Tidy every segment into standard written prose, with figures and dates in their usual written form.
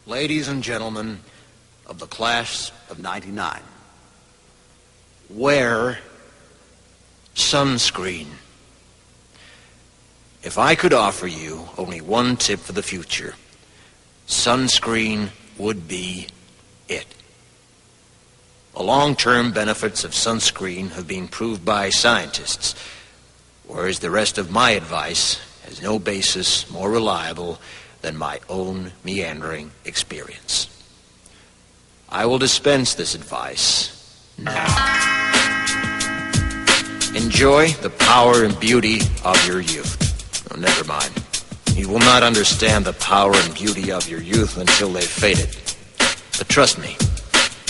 Ladies and gentlemen of the class of '99, wear sunscreen. If I could offer you only one tip for the future, sunscreen would be it. The long-term benefits of sunscreen have been proved by scientists, whereas the rest of my advice has no basis more reliable than my own meandering experience. I will dispense this advice now. Enjoy the power and beauty of your youth. Oh, never mind. You will not understand the power and beauty of your youth until they've faded. But trust me,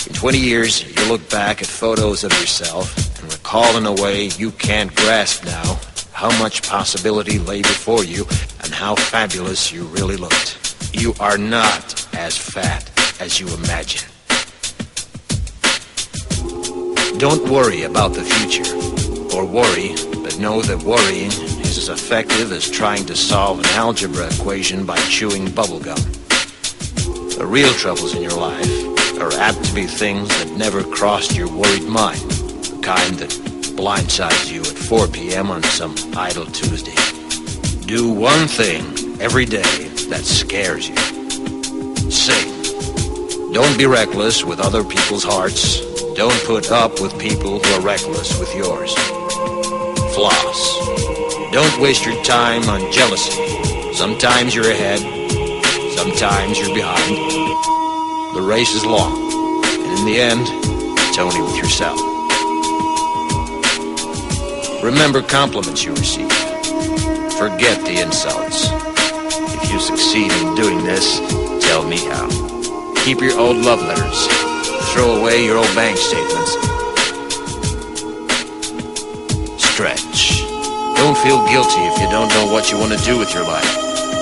in 20 years, you'll look back at photos of yourself and recall in a way you can't grasp now how much possibility lay before you and how fabulous you really looked. You are not as fat as you imagine. Don't worry about the future, or worry, but know that worrying is as effective as trying to solve an algebra equation by chewing bubblegum. The real troubles in your life are apt to be things that never crossed your worried mind, the kind that blindsides you at 4 p.m. on some idle Tuesday. Do one thing every day that scares you. Sing. Don't be reckless with other people's hearts. Don't put up with people who are reckless with yours. Floss. Don't waste your time on jealousy. Sometimes you're ahead, sometimes you're behind. The race is long, and in the end, it's only with yourself. Remember compliments you receive. Forget the insults. If you succeed in doing this, tell me how. Keep your old love letters. Throw away your old bank statements. Stretch. Don't feel guilty if you don't know what you want to do with your life.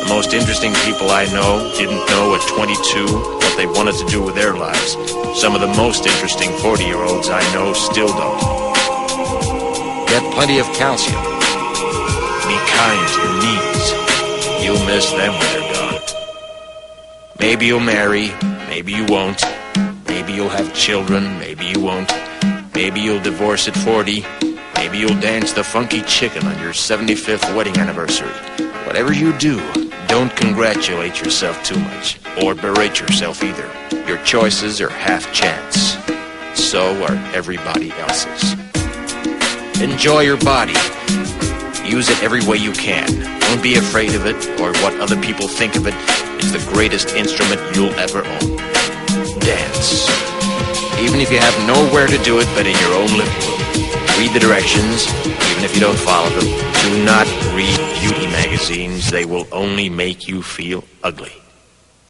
The most interesting people I know didn't know at 22 what they wanted to do with their lives. Some of the most interesting 40-year-olds I know still don't. Get plenty of calcium. Be kind to your knees. You'll miss them when they're gone. Maybe you'll marry, maybe you won't. Maybe you'll have children, maybe you won't. Maybe you'll divorce at 40. Maybe you'll dance the funky chicken on your 75th wedding anniversary. Whatever you do, don't congratulate yourself too much, or berate yourself either. Your choices are half chance. So are everybody else's. Enjoy your body. Use it every way you can. Don't be afraid of it or what other people think of it. It's the greatest instrument you'll ever own. Dance. Even if you have nowhere to do it but in your own living room. Read the directions, even if you don't follow them. Do not read beauty magazines. They will only make you feel ugly.